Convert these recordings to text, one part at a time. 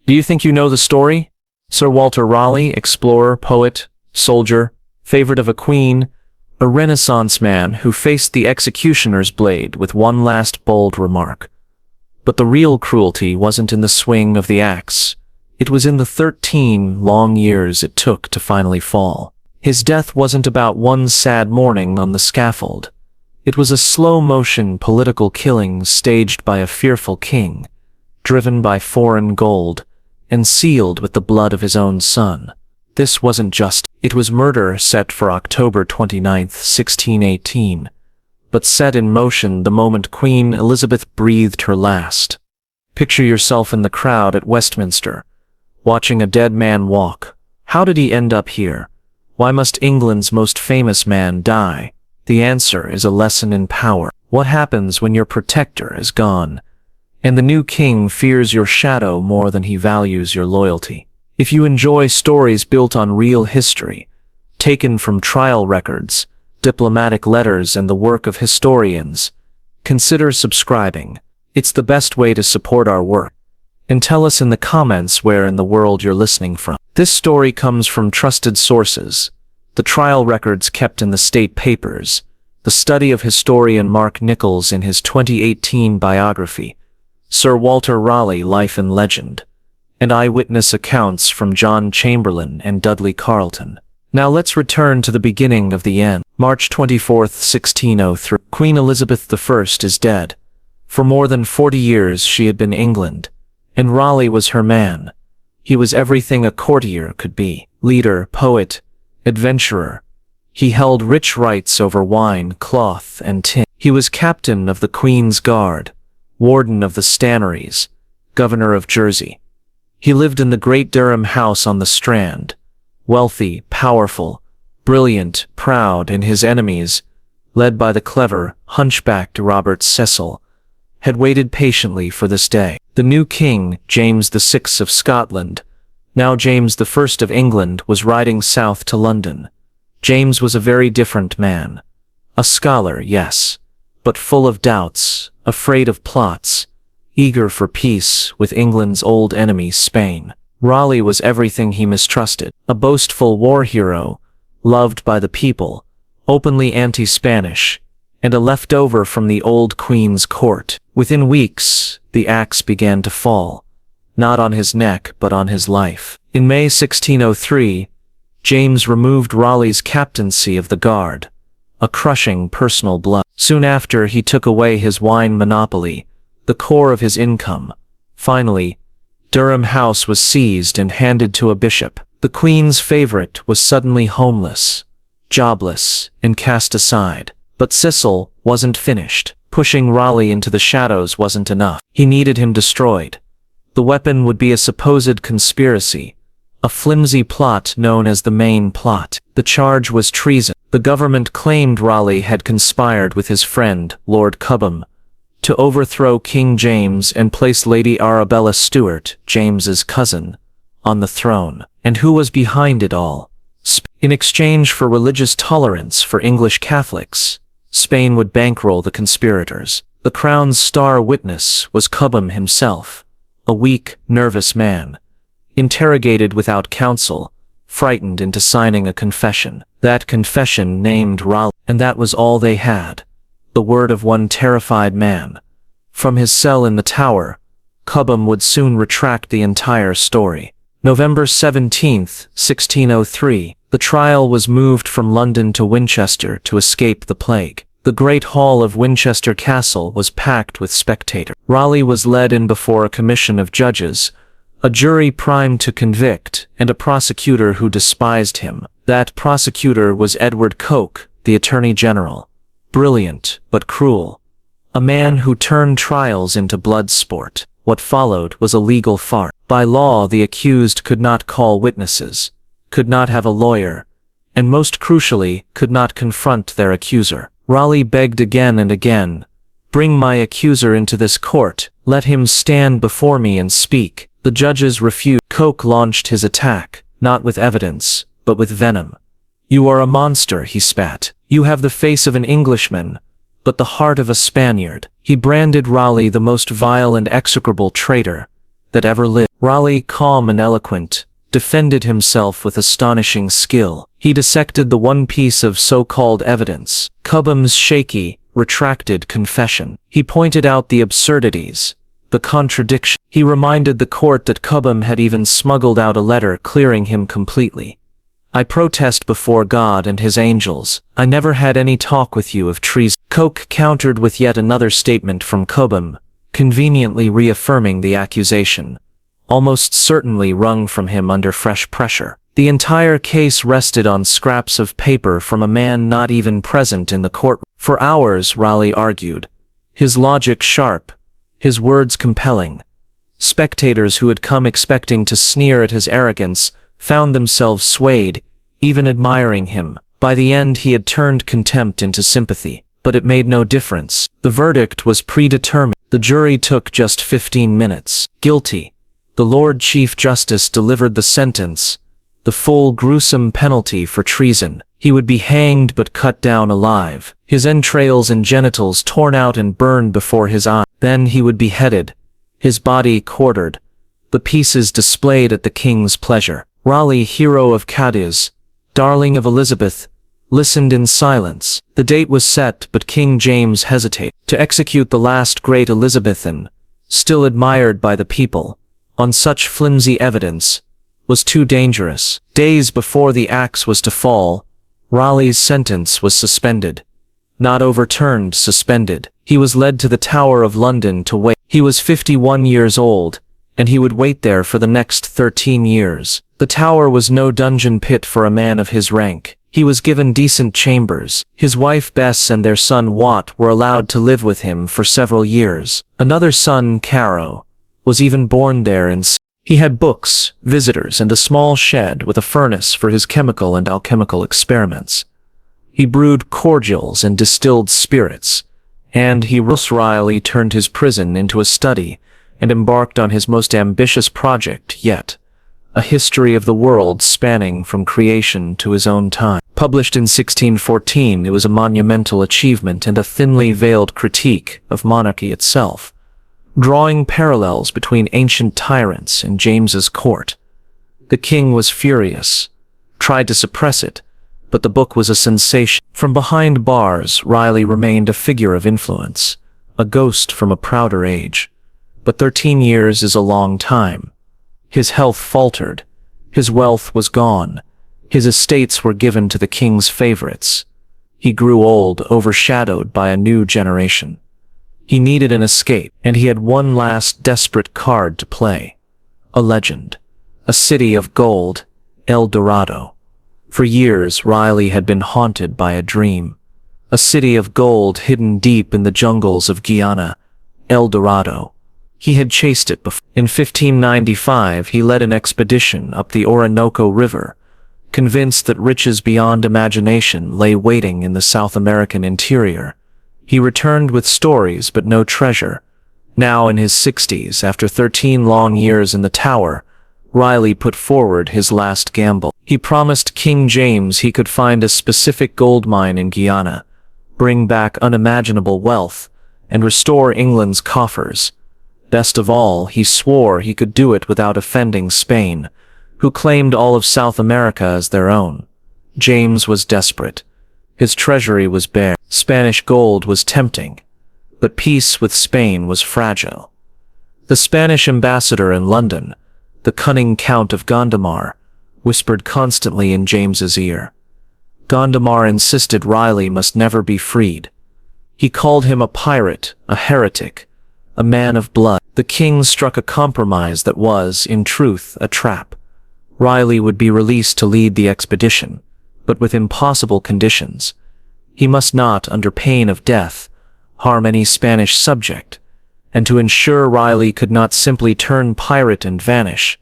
Do you think you know the story? Sir Walter Raleigh, explorer, poet, soldier, favorite of a queen, a Renaissance man who faced the executioner's blade with one last bold remark. But the real cruelty wasn't in the swing of the axe. It was in the 13 long years it took to finally fall. His death wasn't about one sad morning on the scaffold. It was a slow-motion political killing staged by a fearful king, driven by foreign gold, and sealed with the blood of his own son. This wasn't just, it was murder set for October 29, 1618, but set in motion the moment Queen Elizabeth breathed her last. Picture yourself in the crowd at Westminster, watching a dead man walk. How did he end up here? Why must England's most famous man die? The answer is a lesson in power. What happens when your protector is gone, and the new king fears your shadow more than he values your loyalty? If you enjoy stories built on real history, taken from trial records, diplomatic letters, and the work of historians, consider subscribing. It's the best way to support our work. And tell us in the comments where in the world you're listening from. This story comes from trusted sources, the trial records kept in the state papers, the study of historian Mark Nichols in his 2018 biography, Sir Walter Raleigh, Life and Legend, and eyewitness accounts from John Chamberlain and Dudley Carleton. Now let's return to the beginning of the end. March 24, 1603. Queen Elizabeth I is dead. For more than 40 years she had been England, and Raleigh was her man. He was everything a courtier could be. Leader, poet, adventurer. He held rich rights over wine, cloth, and tin. He was captain of the Queen's Guard, warden of the Stannaries, governor of Jersey. He lived in the great Durham house on the Strand, wealthy, powerful, brilliant, proud, and his enemies, led by the clever, hunchbacked Robert Cecil, had waited patiently for this day. The new king, James VI of Scotland, now James I of England, was riding south to London. James was a very different man. A scholar, yes, but full of doubts, afraid of plots, eager for peace with England's old enemy, Spain. Raleigh was everything he mistrusted. A boastful war hero, loved by the people, openly anti-Spanish, and a leftover from the old Queen's court. Within weeks, the axe began to fall, not on his neck but on his life. In May 1603, James removed Raleigh's captaincy of the Guard, a crushing personal blow. Soon after, he took away his wine monopoly, the core of his income. Finally, Durham House was seized and handed to a bishop. The Queen's favorite was suddenly homeless, jobless, and cast aside. But Cecil wasn't finished. Pushing Raleigh into the shadows wasn't enough. He needed him destroyed. The weapon would be a supposed conspiracy, a flimsy plot known as the main plot. The charge was treason. The government claimed Raleigh had conspired with his friend, Lord Cobham, to overthrow King James and place Lady Arabella Stuart, James's cousin, on the throne. And who was behind it all? In exchange for religious tolerance for English Catholics, Spain would bankroll the conspirators. The Crown's star witness was Cobham himself, a weak, nervous man, interrogated without counsel, frightened into signing a confession. That confession named Raleigh, and that was all they had, the word of one terrified man. From his cell in the Tower, Cobham would soon retract the entire story. November 17, 1603, the trial was moved from London to Winchester to escape the plague. The great hall of Winchester Castle was packed with spectators. Raleigh was led in before a commission of judges, a jury primed to convict, and a prosecutor who despised him. That prosecutor was Edward Coke, the Attorney General. Brilliant, but cruel. A man who turned trials into blood sport. What followed was a legal farce. By law, the accused could not call witnesses, could not have a lawyer, and most crucially, could not confront their accuser. Raleigh begged again and again, "Bring my accuser into this court, let him stand before me and speak." The judges refused. Coke launched his attack, not with evidence, but with venom. "You are a monster," he spat. "You have the face of an Englishman, but the heart of a Spaniard." He branded Raleigh the most vile and execrable traitor that ever lived. Raleigh, calm and eloquent, defended himself with astonishing skill. He dissected the one piece of so-called evidence, Cobham's shaky, retracted confession. He pointed out the absurdities, the contradiction. He reminded the court that Cobham had even smuggled out a letter clearing him completely. "I protest before God and his angels, I never had any talk with you of treason." Coke countered with yet another statement from Cobham, conveniently reaffirming the accusation, almost certainly wrung from him under fresh pressure. The entire case rested on scraps of paper from a man not even present in the courtroom. For hours, Raleigh argued, his logic sharp, his words compelling. Spectators who had come expecting to sneer at his arrogance found themselves swayed, even admiring him. By the end he had turned contempt into sympathy, but it made no difference. The verdict was predetermined. The jury took just 15 minutes. Guilty. The Lord Chief Justice delivered the sentence, the full gruesome penalty for treason. He would be hanged but cut down alive, his entrails and genitals torn out and burned before his eyes. Then he would be beheaded, his body quartered, the pieces displayed at the king's pleasure. Raleigh, hero of Cadiz, darling of Elizabeth, listened in silence. The date was set, but King James hesitated to execute the last great Elizabethan, still admired by the people, on such flimsy evidence, was too dangerous. Days before the axe was to fall, Raleigh's sentence was suspended. Not overturned, suspended. He was led to the Tower of London to wait. He was 51 years old, and he would wait there for the next 13 years. The Tower was no dungeon pit for a man of his rank. He was given decent chambers. His wife Bess and their son Wat were allowed to live with him for several years. Another son, Caro, was even born there in He had books, visitors, and a small shed with a furnace for his chemical and alchemical experiments. He brewed cordials and distilled spirits, and Raleigh turned his prison into a study and embarked on his most ambitious project yet, a history of the world spanning from creation to his own time. Published in 1614, it was a monumental achievement and a thinly veiled critique of monarchy itself, drawing parallels between ancient tyrants and James's court. The king was furious, tried to suppress it, but the book was a sensation. From behind bars, Raleigh remained a figure of influence, a ghost from a prouder age. But 13 years is a long time. His health faltered, his wealth was gone, his estates were given to the king's favorites. He grew old, overshadowed by a new generation. He needed an escape, and he had one last desperate card to play. A legend. A city of gold, El Dorado. For years, Raleigh had been haunted by a dream. A city of gold hidden deep in the jungles of Guyana, El Dorado. He had chased it before. In 1595, he led an expedition up the Orinoco River, convinced that riches beyond imagination lay waiting in the South American interior. He returned with stories but no treasure. Now in his 60s, after 13 long years in the Tower, Raleigh put forward his last gamble. He promised King James he could find a specific gold mine in Guyana, bring back unimaginable wealth, and restore England's coffers. Best of all, he swore he could do it without offending Spain, who claimed all of South America as their own. James was desperate. His treasury was bare. Spanish gold was tempting, but peace with Spain was fragile. The Spanish ambassador in London, the cunning Count of Gondomar, whispered constantly in James's ear. Gondomar insisted Raleigh must never be freed. He called him a pirate, a heretic, a man of blood. The king struck a compromise that was, in truth, a trap. Raleigh would be released to lead the expedition, but with impossible conditions. He must not, under pain of death, harm any Spanish subject, and to ensure Raleigh could not simply turn pirate and vanish,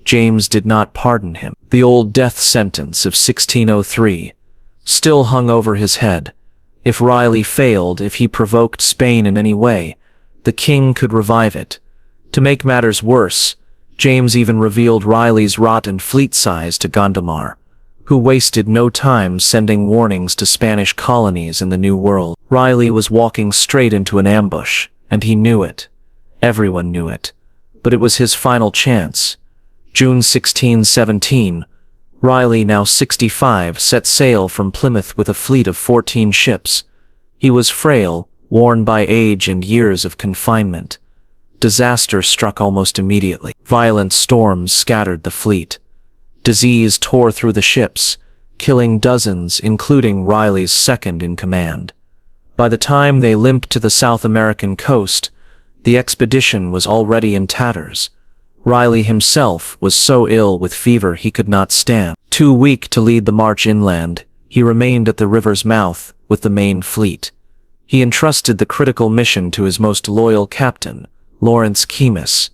James did not pardon him. The old death sentence of 1603 still hung over his head. If Raleigh failed, if he provoked Spain in any way, the king could revive it. To make matters worse, James even revealed Raleigh's rotten fleet size to Gondomar, who wasted no time sending warnings to Spanish colonies in the New World. Raleigh was walking straight into an ambush, and he knew it. Everyone knew it. but it was his final chance. June 1617, Raleigh, now 65, set sail from Plymouth with a fleet of 14 ships. He was frail, worn by age and years of confinement. Disaster struck almost immediately. Violent storms scattered the fleet. Disease tore through the ships, killing dozens, including Raleigh's second-in-command. By the time they limped to the South American coast, the expedition was already in tatters. Raleigh himself was so ill with fever he could not stand. Too weak to lead the march inland, he remained at the river's mouth with the main fleet. He entrusted the critical mission to his most loyal captain, Lawrence Keymis,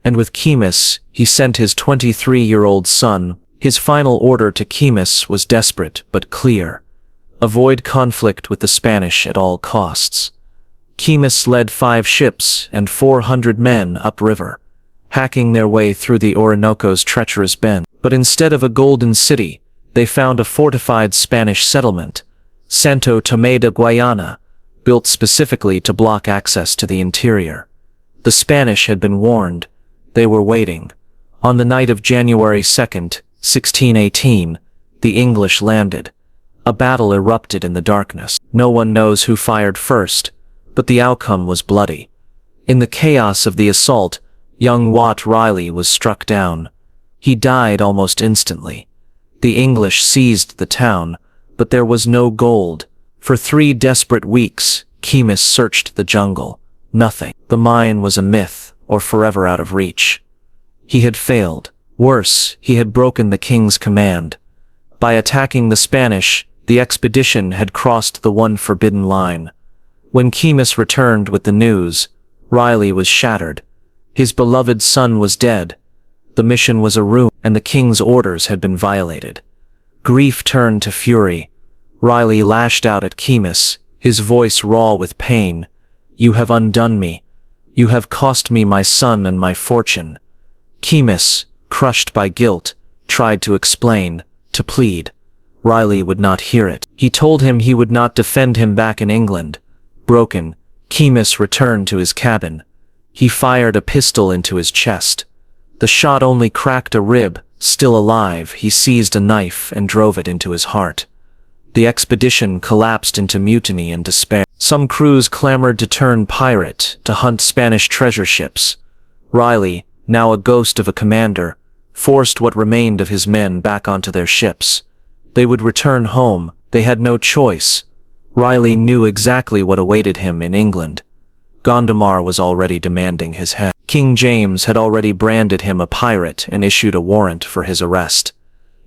and with Keymis he sent his 23-year-old son. His final order to Keymis was desperate but clear: avoid conflict with the Spanish at all costs. Keymis led 5 ships and 400 men upriver, hacking their way through the Orinoco's treacherous bend. But instead of a golden city, they found a fortified Spanish settlement, Santo Tomé de Guayana, built specifically to block access to the interior. The Spanish had been warned. They were waiting. On the night of January 2nd, 1618, the English landed. A battle erupted in the darkness. No one knows who fired first, but the outcome was bloody. In the chaos of the assault, young Walter Raleigh was struck down. He died almost instantly. The English seized the town, but there was no gold. For 3 desperate weeks, Keymis searched the jungle. Nothing. The mine was a myth, or forever out of reach. He had failed. Worse, he had broken the king's command. By attacking the Spanish, the expedition had crossed the one forbidden line. When Keymis returned with the news, Raleigh was shattered. His beloved son was dead. The mission was a ruin, and the king's orders had been violated. Grief turned to fury. Raleigh lashed out at Keymis, his voice raw with pain. "You have undone me. You have cost me my son and my fortune." Keymis, crushed by guilt, tried to explain, to plead. Raleigh would not hear it. He told him he would not defend him back in England. Broken, Keymis returned to his cabin. He fired a pistol into his chest. The shot only cracked a rib. Still alive, he seized a knife and drove it into his heart. The expedition collapsed into mutiny and despair. Some crews clamored to turn pirate, to hunt Spanish treasure ships. Raleigh, now a ghost of a commander, forced what remained of his men back onto their ships. They would return home. They had no choice. Raleigh knew exactly what awaited him in England. Gondomar was already demanding his head. King James had already branded him a pirate and issued a warrant for his arrest.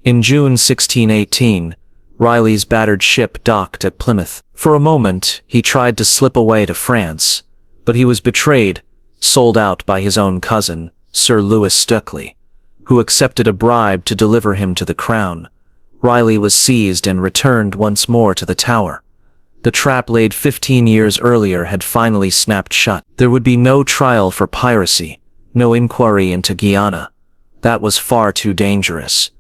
In June 1618, Raleigh's battered ship docked at Plymouth. For a moment, he tried to slip away to France, but he was betrayed, sold out by his own cousin, Sir Lewis Stukely, who accepted a bribe to deliver him to the crown. Raleigh was seized and returned once more to the Tower. The trap laid 15 years earlier had finally snapped shut. There would be no trial for piracy, no inquiry into Guyana. That was far too dangerous.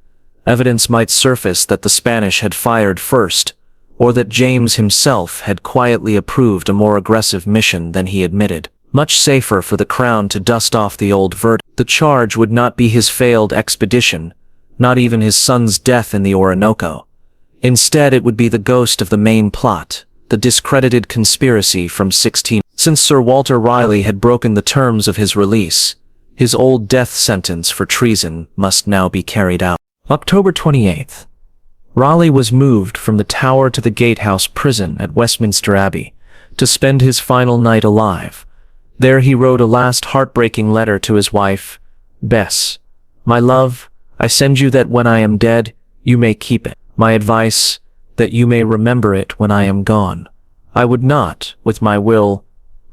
Evidence might surface that the Spanish had fired first, or that James himself had quietly approved a more aggressive mission than he admitted. Much safer for the crown to dust off the old verdict. The charge would not be his failed expedition, not even his son's death in the Orinoco. Instead, it would be the ghost of the main plot, the discredited conspiracy from 16. Since Sir Walter Raleigh had broken the terms of his release, his old death sentence for treason must now be carried out. October 28th. Raleigh was moved from the Tower to the Gatehouse prison at Westminster Abbey to spend his final night alive. There he wrote a last heartbreaking letter to his wife, Bess. "My love, I send you that when I am dead, you may keep it. My advice, that you may remember it when I am gone. I would not, with my will,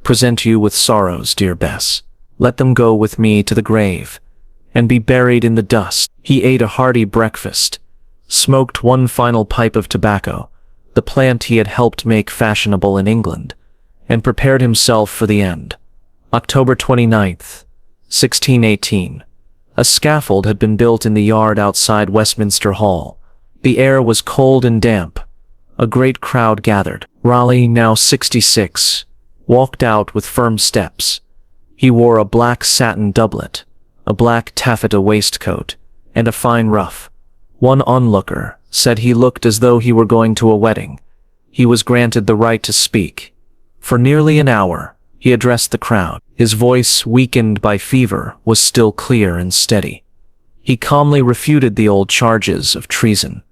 present you with sorrows, dear Bess. Let them go with me to the grave, and be buried in the dust." He ate a hearty breakfast, smoked one final pipe of tobacco, the plant he had helped make fashionable in England, and prepared himself for the end. October 29th, 1618. A scaffold had been built in the yard outside Westminster Hall. The air was cold and damp. A great crowd gathered. Raleigh, now 66, walked out with firm steps. He wore a black satin doublet, a black taffeta waistcoat, and a fine ruff. One onlooker said he looked as though he were going to a wedding. He was granted the right to speak. For nearly an hour, he addressed the crowd. His voice, weakened by fever, was still clear and steady. He calmly refuted the old charges of treason.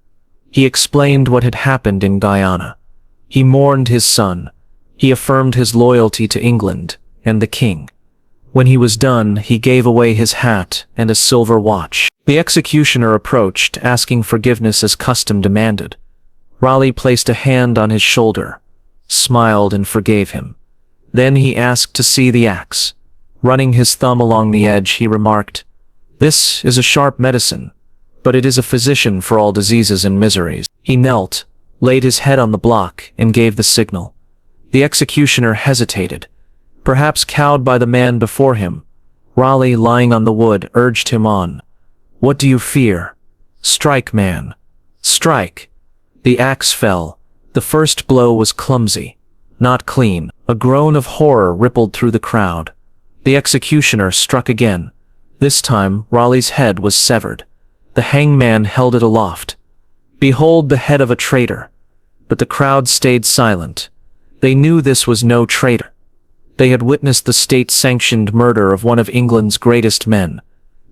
He explained what had happened in Guyana. He mourned his son. He affirmed his loyalty to England and the king. When he was done, he gave away his hat and a silver watch. The executioner approached, asking forgiveness as custom demanded. Raleigh placed a hand on his shoulder, smiled and forgave him. Then he asked to see the axe. Running his thumb along the edge, he remarked, "This is a sharp medicine, but it is a physician for all diseases and miseries." He knelt, laid his head on the block, and gave the signal. The executioner hesitated, perhaps cowed by the man before him. Raleigh, lying on the wood, urged him on. "What do you fear? Strike, man. Strike." The axe fell. The first blow was clumsy, not clean. A groan of horror rippled through the crowd. The executioner struck again. This time, Raleigh's head was severed. The hangman held it aloft. "Behold the head of a traitor." But the crowd stayed silent. They knew this was no traitor. They had witnessed the state-sanctioned murder of one of England's greatest men.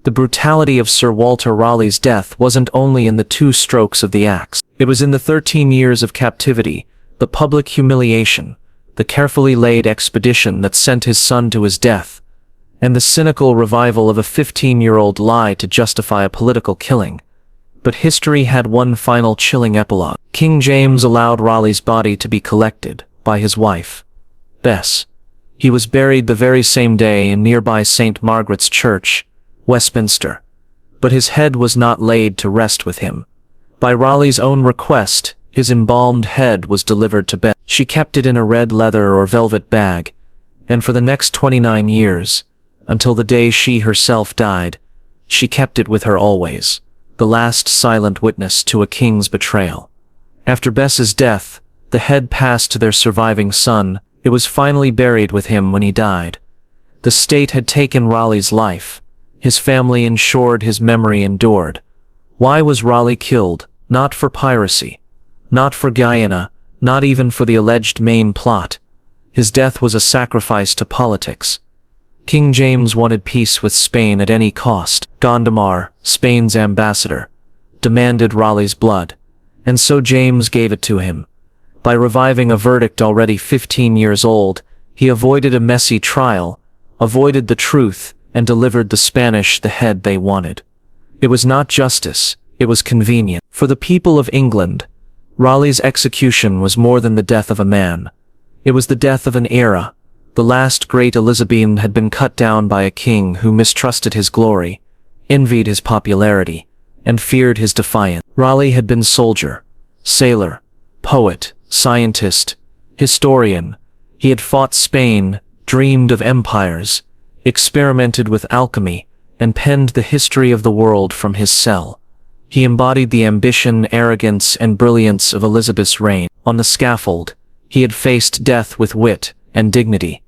The brutality of Sir Walter Raleigh's death wasn't only in the 2 strokes of the axe. It was in the 13 years of captivity, the public humiliation, the carefully laid expedition that sent his son to his death, and the cynical revival of a 15-year-old lie to justify a political killing. But history had one final chilling epilogue. King James allowed Raleigh's body to be collected by his wife, Bess. He was buried the very same day in nearby St. Margaret's Church, Westminster. But his head was not laid to rest with him. By Raleigh's own request, his embalmed head was delivered to Bess. She kept it in a red leather or velvet bag, and for the next 29 years, until the day she herself died, she kept it with her always, the last silent witness to a king's betrayal. After Bess's death, the head passed to their surviving son. It was finally buried with him when he died. The state had taken Raleigh's life. His family ensured his memory endured. Why was Raleigh killed? Not for piracy, not for Guyana, not even for the alleged main plot. His death was a sacrifice to politics. King James wanted peace with Spain at any cost. Gondomar, Spain's ambassador, demanded Raleigh's blood, and so James gave it to him. By reviving a verdict already 15 years old, he avoided a messy trial, avoided the truth, and delivered the Spanish the head they wanted. It was not justice, it was convenient. For the people of England, Raleigh's execution was more than the death of a man. It was the death of an era. The last great Elizabethan had been cut down by a king who mistrusted his glory, envied his popularity, and feared his defiance. Raleigh had been soldier, sailor, poet, scientist, historian. He had fought Spain, dreamed of empires, experimented with alchemy, and penned the history of the world from his cell. He embodied the ambition, arrogance, and brilliance of Elizabeth's reign. On the scaffold, he had faced death with wit and dignity,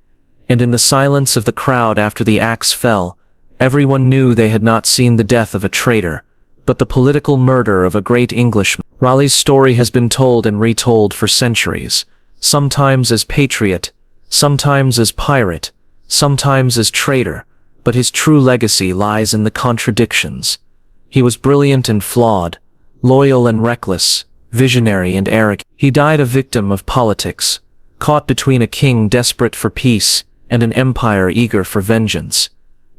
and in the silence of the crowd after the axe fell, everyone knew they had not seen the death of a traitor, but the political murder of a great Englishman. Raleigh's story has been told and retold for centuries, sometimes as patriot, sometimes as pirate, sometimes as traitor, but his true legacy lies in the contradictions. He was brilliant and flawed, loyal and reckless, visionary and arrogant. He died a victim of politics, caught between a king desperate for peace and an empire eager for vengeance.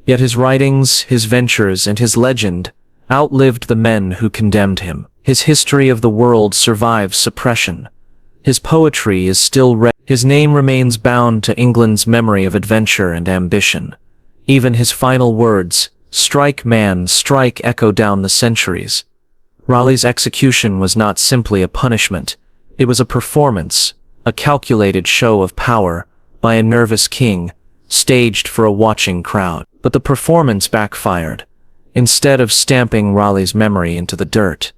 Yet his writings, his ventures, and his legend outlived the men who condemned him. His history of the world survives suppression. His poetry is still read. His name remains bound to England's memory of adventure and ambition. Even his final words, "Strike, man, strike," echo down the centuries. Raleigh's execution was not simply a punishment. It was a performance, a calculated show of power by a nervous king, staged for a watching crowd. But the performance backfired. Instead of stamping Raleigh's memory into the dirt,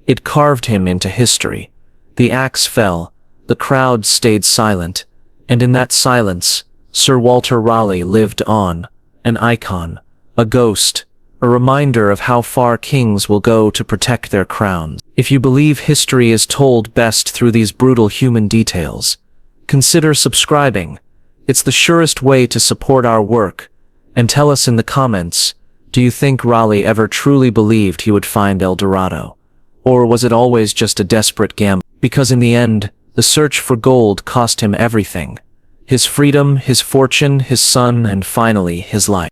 it carved him into history. The axe fell, the crowd stayed silent, and in that silence, Sir Walter Raleigh lived on, an icon, a ghost, a reminder of how far kings will go to protect their crowns. If you believe history is told best through these brutal human details, consider subscribing. It's the surest way to support our work. And tell us in the comments, do you think Raleigh ever truly believed he would find El Dorado? Or was it always just a desperate gamble? Because in the end, the search for gold cost him everything. His freedom, his fortune, his son, and finally his life.